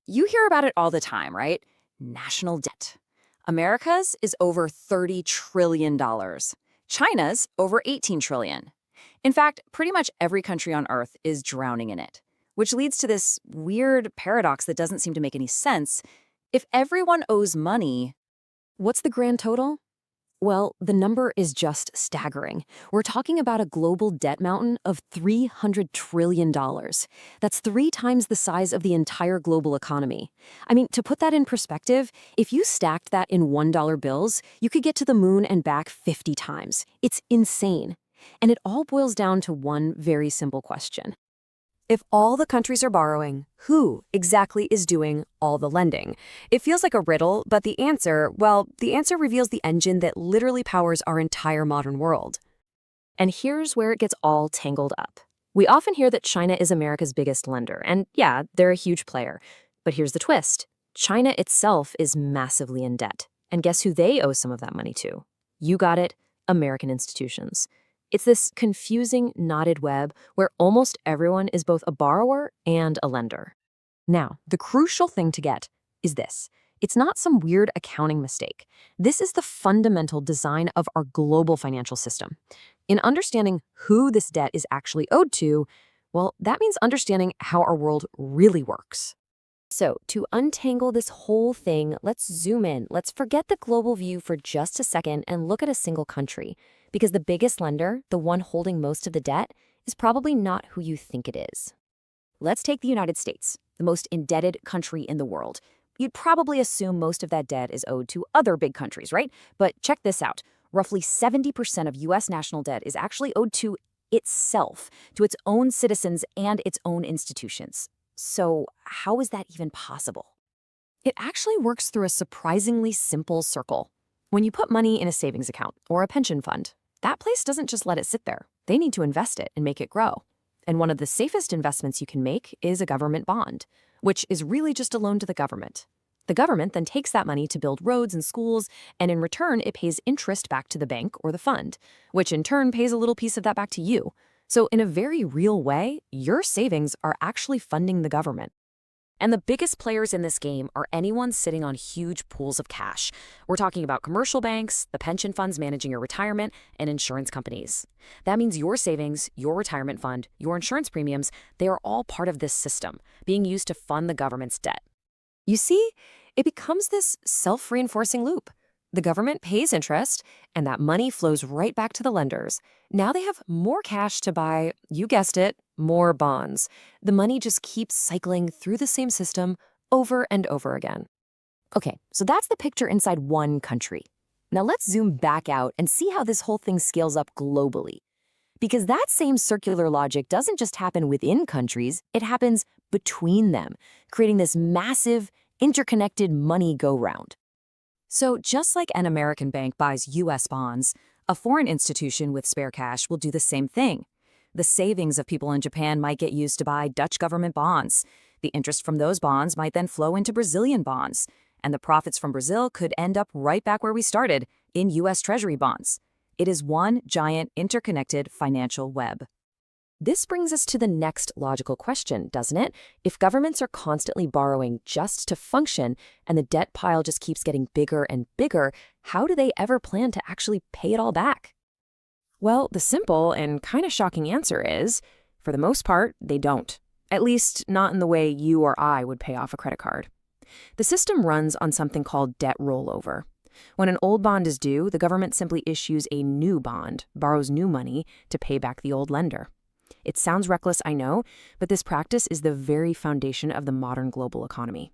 You hear about it all the time, right? National debt. America's is over $30 trillion. China's over 18 trillion. In fact, pretty much every country on Earth is drowning in it, which leads to this weird paradox that doesn't seem to make any sense. If everyone owes money, what's the grand total? Well, the number is just staggering. We're talking about a global debt mountain of $300 trillion. That's 3 times the size of the entire global economy. I mean, to put that in perspective, if you stacked that in $1 bills, you could get to the moon and back 50 times. It's insane. And it all boils down to one very simple question. If all the countries are borrowing, who exactly is doing all the lending? It feels like a riddle, but the answer reveals the engine that literally powers our entire modern world. And here's where it gets all tangled up. We often hear that China is America's biggest lender, and yeah, they're a huge player. But here's the twist. China itself is massively in debt. And guess who they owe some of that money to? You got it, American institutions. It's this confusing, knotted web where almost everyone is both a borrower and a lender. Now, the crucial thing to get is this. It's not some weird accounting mistake. This is the fundamental design of our global financial system. In understanding who this debt is actually owed to, well, that means understanding how our world really works. So, to untangle this whole thing, let's zoom in. Let's forget the global view for just a second and look at a single country. Because the biggest lender, the one holding most of the debt, is probably not who you think it is. Let's take the United States, the most indebted country in the world. You'd probably assume most of that debt is owed to other big countries, right? But check this out. Roughly 70% of U.S. national debt is actually owed to itself, to its own citizens and its own institutions. So how is that even possible? It actually works through a surprisingly simple circle. When you put money in a savings account or a pension fund, that place doesn't just let it sit there. They need to invest it and make it grow. And one of the safest investments you can make is a government bond, which is really just a loan to the government. The government then takes that money to build roads and schools, and in return, it pays interest back to the bank or the fund, which in turn pays a little piece of that back to you. So in a very real way, your savings are actually funding the government. And the biggest players in this game are anyone sitting on huge pools of cash. We're talking about commercial banks, the pension funds managing your retirement, and insurance companies. That means your savings, your retirement fund, your insurance premiums, they are all part of this system, being used to fund the government's debt. You see, it becomes this self-reinforcing loop. The government pays interest, and that money flows right back to the lenders. Now they have more cash to buy, you guessed it, more bonds. The money just keeps cycling through the same system over and over again. Okay, so that's the picture inside one country. Now let's zoom back out and see how this whole thing scales up globally. Because that same circular logic doesn't just happen within countries, it happens between them, creating this massive, interconnected money go-round. So just like an American bank buys U.S. bonds, a foreign institution with spare cash will do the same thing. The savings of people in Japan might get used to buy Dutch government bonds. The interest from those bonds might then flow into Brazilian bonds. And the profits from Brazil could end up right back where we started, in U.S. Treasury bonds. It is one giant interconnected financial web. This brings us to the next logical question, doesn't it? If governments are constantly borrowing just to function and the debt pile just keeps getting bigger and bigger, how do they ever plan to actually pay it all back? Well, the simple and kind of shocking answer is, for the most part, they don't. At least not in the way you or I would pay off a credit card. The system runs on something called debt rollover. When an old bond is due, the government simply issues a new bond, borrows new money to pay back the old lender. It sounds reckless, I know, but this practice is the very foundation of the modern global economy.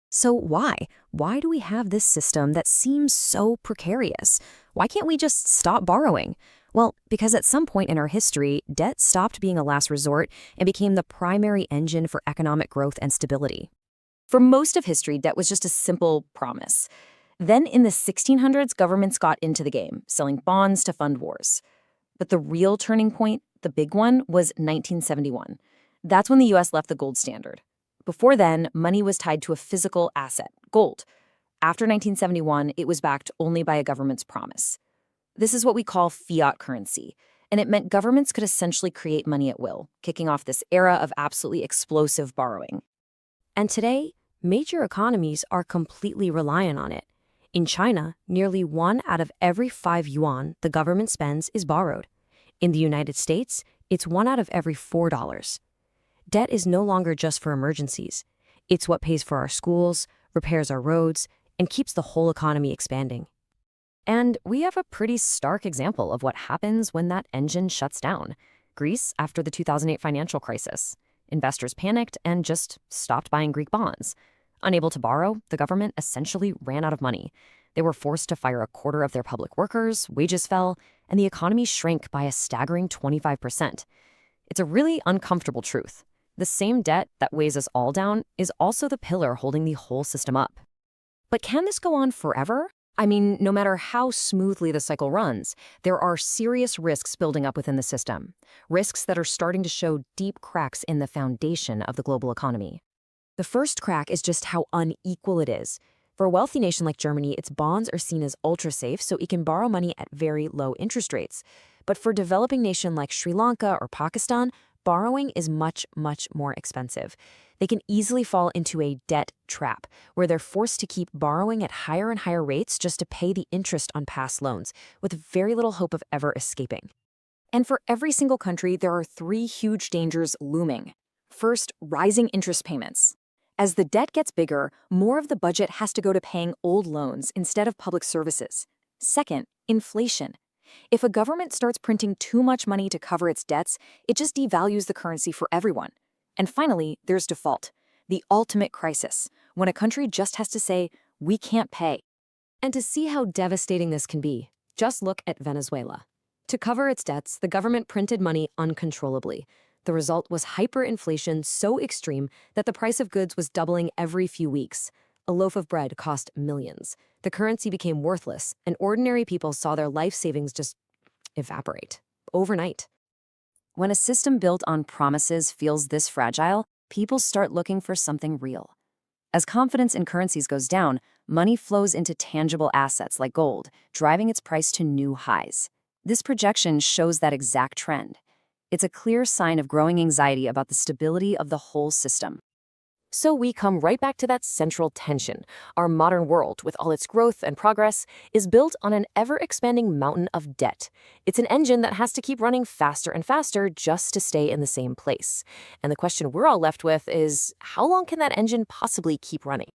So why? Why do we have this system that seems so precarious? Why can't we just stop borrowing? Well, because at some point in our history, debt stopped being a last resort and became the primary engine for economic growth and stability. For most of history, debt was just a simple promise. Then in the 1600s, governments got into the game, selling bonds to fund wars. But the real turning point, the big one, was 1971. That's when the U.S. left the gold standard. Before then, money was tied to a physical asset, gold. After 1971, it was backed only by a government's promise. This is what we call fiat currency, and it meant governments could essentially create money at will, kicking off this era of absolutely explosive borrowing. And today, Major economies are completely reliant on it. In China, nearly 1 out of every 5 yuan the government spends is borrowed. In the United States, it's 1 out of every 4 dollars. Debt is no longer just for emergencies. It's what pays for our schools, repairs our roads, and keeps the whole economy expanding. And we have a pretty stark example of what happens when that engine shuts down. Greece after the 2008 financial crisis. Investors panicked and just stopped buying Greek bonds. Unable to borrow, the government essentially ran out of money. They were forced to fire a quarter of their public workers, wages fell, and the economy shrank by a staggering 25%. It's a really uncomfortable truth. The same debt that weighs us all down is also the pillar holding the whole system up. But can this go on forever? I mean, no matter how smoothly the cycle runs, there are serious risks building up within the system. Risks that are starting to show deep cracks in the foundation of the global economy. The first crack is just how unequal it is. For a wealthy nation like Germany, its bonds are seen as ultra-safe, so it can borrow money at very low interest rates. But for a developing nation like Sri Lanka or Pakistan, borrowing is much, much more expensive. They can easily fall into a debt trap, where they're forced to keep borrowing at higher and higher rates just to pay the interest on past loans, with very little hope of ever escaping. And for every single country, there are three huge dangers looming. First, rising interest payments. As the debt gets bigger, more of the budget has to go to paying old loans instead of public services. Second, inflation. If a government starts printing too much money to cover its debts, it just devalues the currency for everyone. And finally, there's default, the ultimate crisis, when a country just has to say, we can't pay. And to see how devastating this can be, just look at Venezuela. To cover its debts, the government printed money uncontrollably. The result was hyperinflation so extreme that the price of goods was doubling every few weeks. A loaf of bread cost millions. The currency became worthless, and ordinary people saw their life savings just evaporate overnight. When a system built on promises feels this fragile, people start looking for something real. As confidence in currencies goes down, money flows into tangible assets like gold, driving its price to new highs. This projection shows that exact trend. It's a clear sign of growing anxiety about the stability of the whole system. So we come right back to that central tension. Our modern world, with all its growth and progress, is built on an ever-expanding mountain of debt. It's an engine that has to keep running faster and faster just to stay in the same place. And the question we're all left with is, how long can that engine possibly keep running?